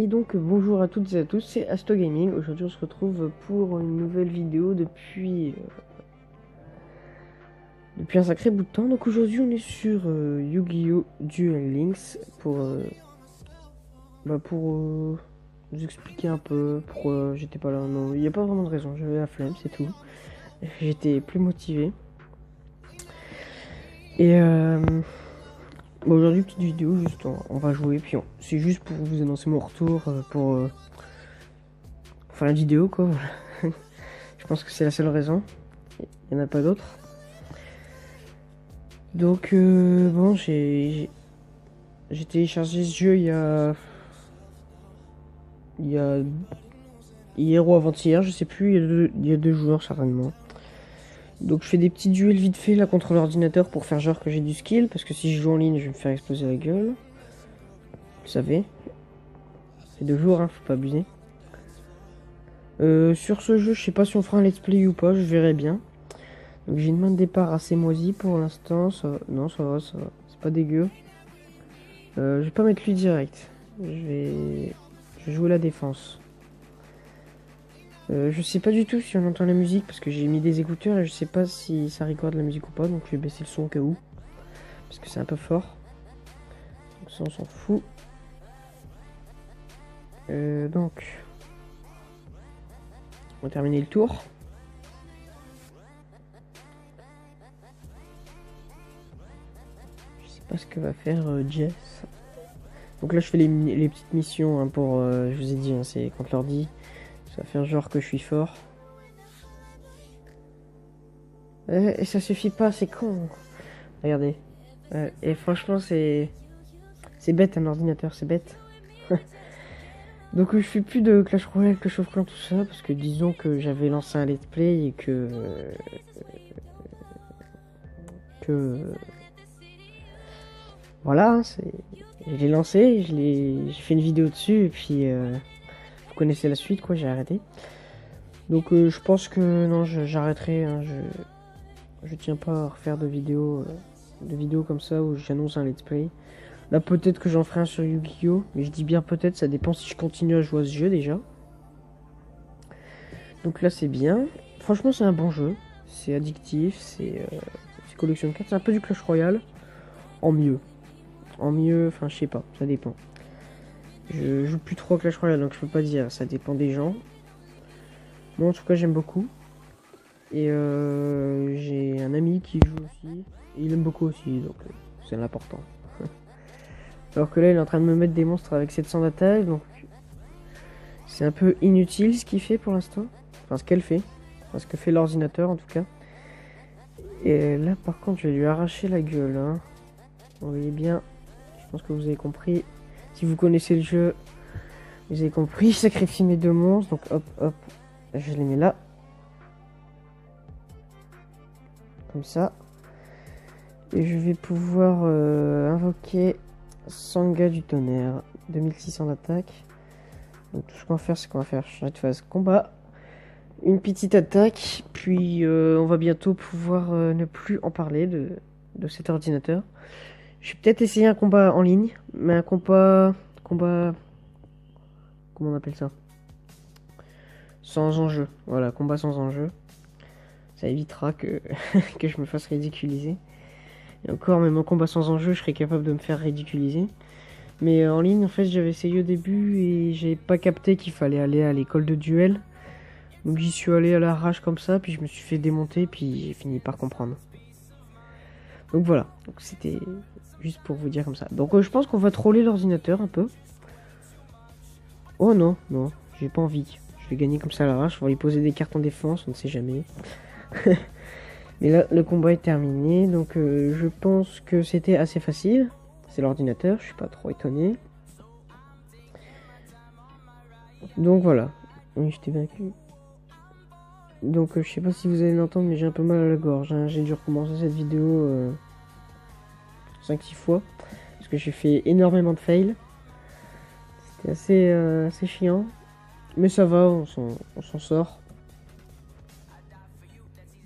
Et donc bonjour à toutes et à tous, c'est Asto Gaming. Aujourd'hui on se retrouve pour une nouvelle vidéo depuis un sacré bout de temps. Donc aujourd'hui on est sur Yu-Gi-Oh! Duel Links pour vous expliquer un peu pourquoi j'étais pas là. Non, il n'y a pas vraiment de raison, j'avais la flemme, c'est tout. J'étais plus motivé. Et aujourd'hui petite vidéo, juste on va jouer, puis c'est juste pour vous annoncer mon retour pour faire la vidéo quoi. Je pense que c'est la seule raison. Il n'y en a pas d'autre. Donc bon, j'ai téléchargé ce jeu il y a hier ou avant-hier, je sais plus, il y a deux joueurs certainement. Donc je fais des petits duels vite fait là contre l'ordinateur pour faire genre que j'ai du skill, parce que si je joue en ligne je vais me faire exploser la gueule. Vous savez. C'est deux jours, hein, faut pas abuser. Sur ce jeu, je sais pas si on fera un let's play ou pas, je verrai bien. Donc j'ai une main de départ assez moisie pour l'instant, non ça va, c'est pas dégueu. Je vais pas mettre lui direct, je vais jouer la défense. Je sais pas du tout si on entend la musique parce que j'ai mis des écouteurs et je sais pas si ça recorde la musique ou pas, donc je vais baisser le son au cas où. Parce que c'est un peu fort. Donc ça on s'en fout. Donc on va terminer le tour. Je sais pas ce que va faire Jess. Donc là je fais les petites missions hein, pour... je vous ai dit, hein, c'est contre l'ordi. Ça va faire genre que je suis fort. Et ça suffit pas, c'est con. Regardez. Et franchement c'est bête un ordinateur, c'est bête. Donc je fais plus de Clash Royale, Clash of Clans, tout ça, parce que disons que j'avais lancé un let's play et que voilà, je l'ai lancé, j'ai fait une vidéo dessus et puis vous connaissez la suite quoi, j'ai arrêté. Donc je pense que non, j'arrêterai, hein, je tiens pas à refaire de vidéos comme ça où j'annonce un let's play. Là peut-être que j'en ferai un sur Yu-Gi-Oh! Mais je dis bien peut-être, ça dépend si je continue à jouer à ce jeu déjà. Donc là c'est bien. Franchement c'est un bon jeu. C'est addictif, c'est collection de cartes. C'est un peu du Clash Royale. En mieux. En mieux, enfin je sais pas, ça dépend. Je joue plus trop à Clash Royale donc je peux pas dire, ça dépend des gens. Moi en tout cas j'aime beaucoup. Et j'ai un ami qui joue aussi. Et il aime beaucoup aussi, donc c'est l'important. Alors que là, il est en train de me mettre des monstres avec 700 d'attaque, donc c'est un peu inutile ce qu'il fait pour l'instant. Enfin, ce qu'elle fait. Enfin, ce que fait l'ordinateur en tout cas. Et là, par contre, je vais lui arracher la gueule. Hein. Vous voyez bien. Je pense que vous avez compris. Si vous connaissez le jeu, vous avez compris. Je sacrifie mes deux monstres. Donc hop, hop. Je les mets là. Comme ça. Et je vais pouvoir invoquer Sangha du tonnerre. 2600 d'attaque. Donc tout ce qu'on va faire, c'est qu'on va faire changer de phase combat. Une petite attaque. Puis on va bientôt pouvoir ne plus en parler de cet ordinateur. Je vais peut-être essayer un combat en ligne. Mais un combat... Comment on appelle ça? Sans enjeu. Voilà, combat sans enjeu. Ça évitera que, que je me fasse ridiculiser. Et encore, même en combat sans enjeu, je serais capable de me faire ridiculiser. Mais en ligne, en fait, j'avais essayé au début et j'ai pas capté qu'il fallait aller à l'école de duel. Donc j'y suis allé à l'arrache comme ça, puis je me suis fait démonter, puis j'ai fini par comprendre. Donc voilà, donc c'était juste pour vous dire comme ça. Donc je pense qu'on va troller l'ordinateur un peu. Oh non, non, j'ai pas envie. Je vais gagner comme ça à l'arrache, on va lui poser des cartes en défense, on ne sait jamais. Mais là, le combat est terminé, donc je pense que c'était assez facile. C'est l'ordinateur, je suis pas trop étonné. Donc voilà, oui, j'étais vaincu. Donc je sais pas si vous allez l'entendre, mais j'ai un peu mal à la gorge. Hein. J'ai dû recommencer cette vidéo 5-6 fois, parce que j'ai fait énormément de fails. C'était assez chiant. Mais ça va, on s'en sort.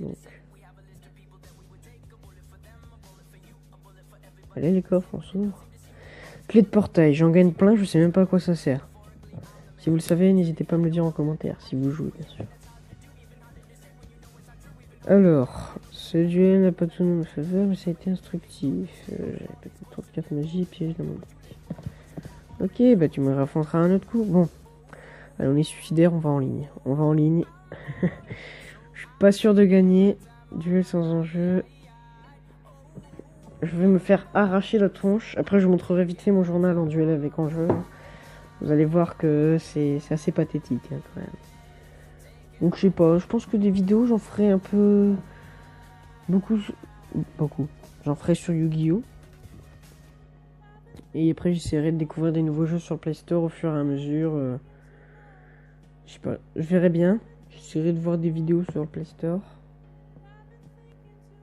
Donc. Allez les coffres, on s'ouvre. Clé de portail, j'en gagne plein, je sais même pas à quoi ça sert. Si vous le savez, n'hésitez pas à me le dire en commentaire, si vous jouez bien sûr. Alors, ce duel n'a pas tout nos faveurs, mais ça a été instructif. J'avais peut-être 34 magie et piège dans mon deck. Ok, bah tu me raffronteras un autre coup. Bon, allez, on est suicidaire, on va en ligne. On va en ligne. Je suis pas sûr de gagner. Duel sans enjeu. Je vais me faire arracher la tronche. Après, je vous montrerai vite fait mon journal en duel avec enjeu. Vous allez voir que c'est assez pathétique hein, quand même. Donc je sais pas, je pense que des vidéos j'en ferai un peu... Beaucoup. J'en ferai sur Yu-Gi-Oh! Et après j'essaierai de découvrir des nouveaux jeux sur le Play Store au fur et à mesure. Je sais pas, je verrai bien. J'essaierai de voir des vidéos sur le Play Store.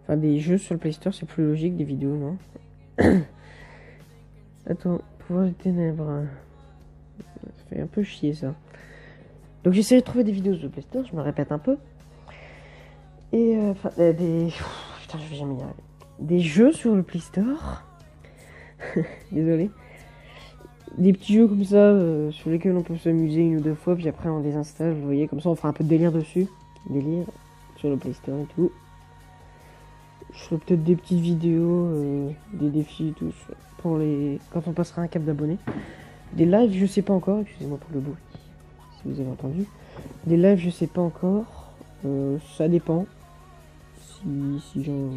Enfin des jeux sur le Play Store, c'est plus logique des vidéos, non? Attends, pouvoir des ténèbres. Ça fait un peu chier ça. Donc j'essaierai de trouver des vidéos sur le Play Store, je me répète un peu. Et enfin des... Putain, je vais jamais y arriver. Des jeux sur le Play Store. Désolé. Des petits jeux comme ça sur lesquels on peut s'amuser une ou deux fois, puis après on désinstalle, vous voyez, comme ça on fera un peu de délire dessus. Délire sur le Play Store et tout. Je ferai peut-être des petites vidéos, des défis et tout, pour les... quand on passera un cap d'abonnés. Des lives, je sais pas encore, excusez-moi pour le bruit, si vous avez entendu. Des lives, je sais pas encore, ça dépend. Si j'en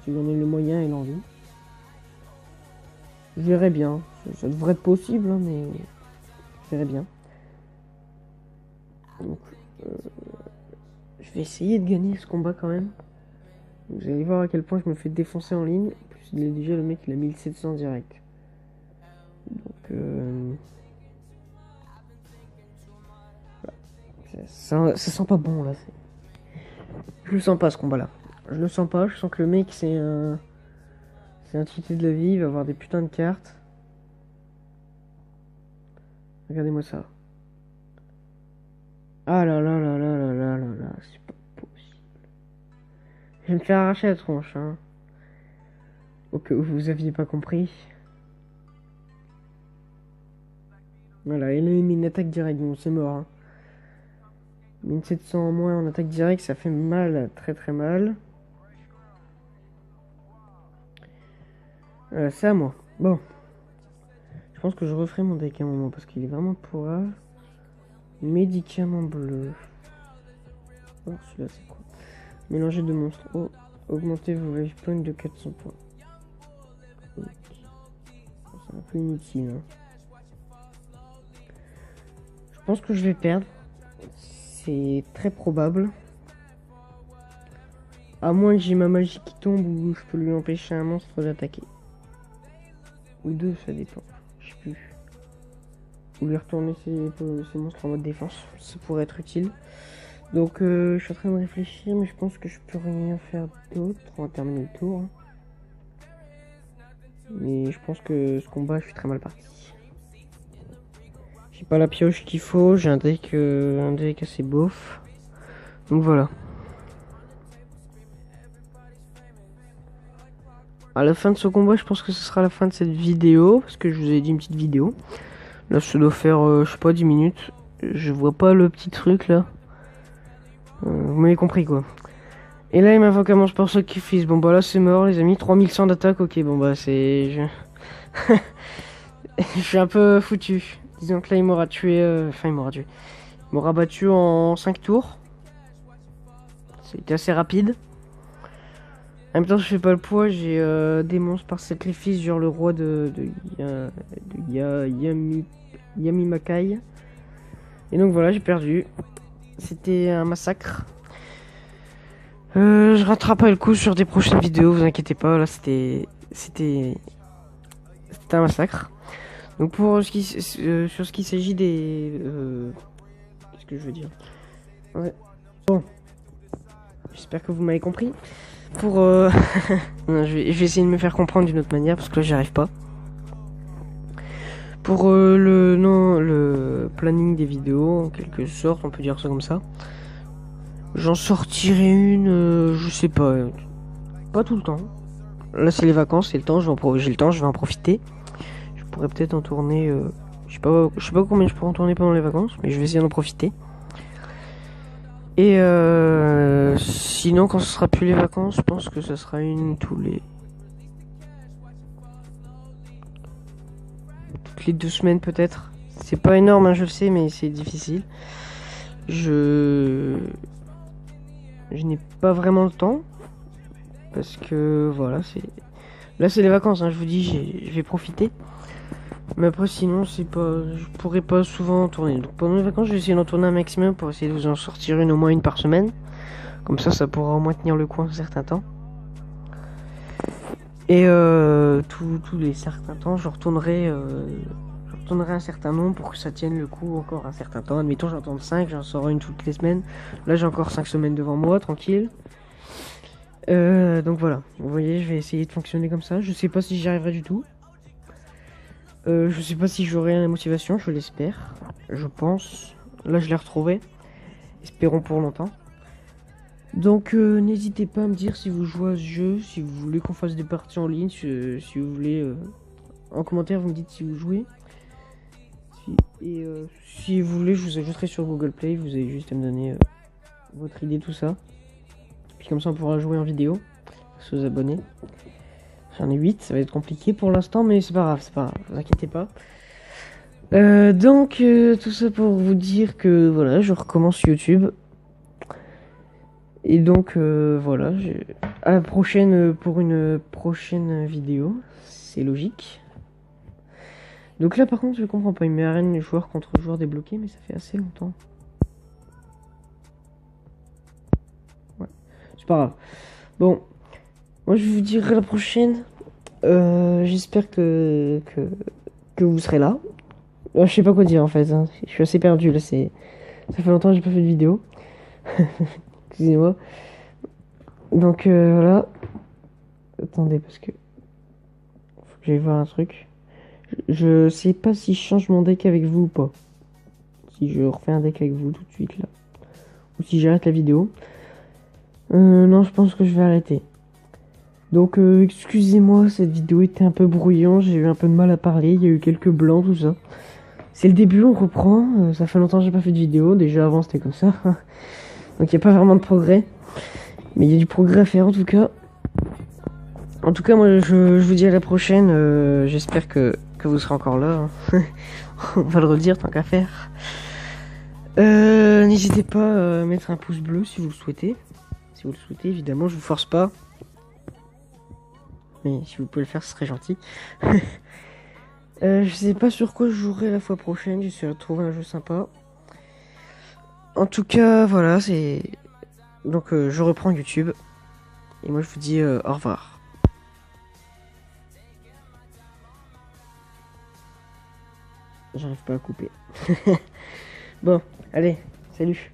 ai le moyen et l'envie. Je verrai bien, ça devrait être possible, hein, mais je verrai bien. Donc, je vais essayer de gagner ce combat quand même. Vous allez voir à quel point je me fais défoncer en ligne. En plus, il est déjà le mec, il a 1700 direct. Donc, voilà. Ça sent pas bon là. Je le sens pas ce combat-là. Je le sens pas. Je sens que le mec, c'est un titre de la vie. Il va avoir des putains de cartes. Regardez-moi ça. Ah là là là là là là là là. C'est pas possible. Je vais me faire arracher la tronche, hein. Au cas où vous aviez pas compris. Voilà, il a mis une attaque directe, bon c'est mort. Hein. 1700 en moins en attaque directe, ça fait mal, très très mal. C'est à moi. Bon. Je pense que je referai mon deck à un moment parce qu'il est vraiment pourrave. Médicament bleu. Alors celui-là c'est quoi? Mélanger de monstres. Oh, augmentez vos life points de 400 points. Okay. C'est un peu inutile. Hein. Je pense que je vais perdre. C'est très probable. À moins que j'ai ma magie qui tombe ou je peux lui empêcher un monstre d'attaquer. Ou deux, ça dépend. Je sais plus. Ou lui retourner ses monstres en mode défense. Ça pourrait être utile. Donc je suis en train de réfléchir, mais je pense que je peux rien faire d'autre. On va terminer le tour. Hein. Mais je pense que ce combat, je suis très mal parti. J'ai pas la pioche qu'il faut, j'ai un deck assez beauf. Donc voilà. À la fin de ce combat, je pense que ce sera la fin de cette vidéo. Parce que je vous ai dit une petite vidéo. Là, ça doit faire, je sais pas, 10 minutes. Je vois pas le petit truc là. Vous m'avez compris quoi. Et là, il m'invoque un monstre pour sacrifice. Bon bah là, c'est mort les amis. 3100 d'attaque, ok, bon bah c'est... Je suis un peu foutu. Disons que là, il m'aura tué... Enfin, il m'aura tué. Il m'aura battu en 5 tours. C'était assez rapide. En même temps, je fais pas le poids. J'ai des monstres par sacrifice, genre le roi de Yamimakai. Et donc voilà, j'ai perdu. C'était un massacre. Je rattraperai le coup sur des prochaines vidéos, vous inquiétez pas. Là, c'était un massacre. Donc pour sur ce qui s'agit des... qu'est-ce que je veux dire? Ouais. Bon. J'espère que vous m'avez compris. Pour... non, je vais essayer de me faire comprendre d'une autre manière, parce que là, j'y arrive pas. Pour le planning des vidéos, en quelque sorte, on peut dire ça comme ça. J'en sortirai une, je sais pas. Pas tout le temps. Là, c'est les vacances, c'est le temps, j'ai le temps, je vais en profiter. Je pourrais peut-être en tourner, Je sais pas combien je pourrais en tourner pendant les vacances, mais je vais essayer d'en profiter. Et sinon, quand ce sera plus les vacances, je pense que ça sera une toutes les 2 semaines peut-être. C'est pas énorme, hein, je le sais, mais c'est difficile. Je n'ai pas vraiment le temps parce que voilà, là c'est les vacances, hein, je vous dis, je vais profiter. Mais après sinon, je pourrais pas souvent en tourner. Donc pendant les vacances, je vais essayer d'en tourner un maximum pour essayer de vous en sortir au moins une par semaine. Comme ça pourra au moins tenir le coup un certain temps. Et tous les certains temps, je retournerai un certain nombre pour que ça tienne le coup encore un certain temps. Admettons, j'en tourne 5, j'en sors une toutes les semaines. Là, j'ai encore 5 semaines devant moi, tranquille. Donc voilà, vous voyez, je vais essayer de fonctionner comme ça. Je sais pas si j'y arriverai du tout. Je sais pas si j'aurai la motivation, je l'espère. Je pense. Là, je l'ai retrouvé. Espérons pour longtemps. Donc n'hésitez pas à me dire si vous jouez à ce jeu, si vous voulez qu'on fasse des parties en ligne, si vous voulez... en commentaire, vous me dites si vous jouez. Si vous voulez, je vous ajouterai sur Google Play, vous avez juste à me donner votre idée, tout ça. Puis comme ça, on pourra jouer en vidéo, si vous abonnez. J'en ai 8, ça va être compliqué pour l'instant, mais c'est pas grave, vous inquiétez pas. Donc, tout ça pour vous dire que voilà, je recommence YouTube. Et donc, voilà, à la prochaine pour une prochaine vidéo, c'est logique. Donc là, par contre, je comprends pas, il met arène joueur contre joueur débloqué, mais ça fait assez longtemps. Ouais, c'est pas grave. Bon, moi je vous dirai à la prochaine. J'espère que vous serez là. Je sais pas quoi dire en fait, hein. Je suis assez perdu là, ça fait longtemps que j'ai pas fait de vidéo. Excusez-moi. Donc voilà. Attendez, parce que faut que j'aille voir un truc. Je sais pas si je change mon deck avec vous ou pas. Si je refais un deck avec vous tout de suite là. Ou si j'arrête la vidéo. Non, je pense que je vais arrêter. Donc excusez-moi, cette vidéo était un peu brouillon, j'ai eu un peu de mal à parler, il y a eu quelques blancs, tout ça. C'est le début, on reprend, ça fait longtemps que j'ai pas fait de vidéo, déjà avant c'était comme ça. Donc il n'y a pas vraiment de progrès. Mais il y a du progrès à faire en tout cas. En tout cas, moi je vous dis à la prochaine, j'espère que vous serez encore là. Hein. On va le redire tant qu'à faire. N'hésitez pas à mettre un pouce bleu si vous le souhaitez. Si vous le souhaitez, évidemment, je vous force pas. Mais si vous pouvez le faire, ce serait gentil. Je sais pas sur quoi je jouerai la fois prochaine. J'essaierai de trouver un jeu sympa. En tout cas, voilà, c'est... Donc, je reprends YouTube. Et moi, je vous dis au revoir. J'arrive pas à couper. Bon, allez, salut.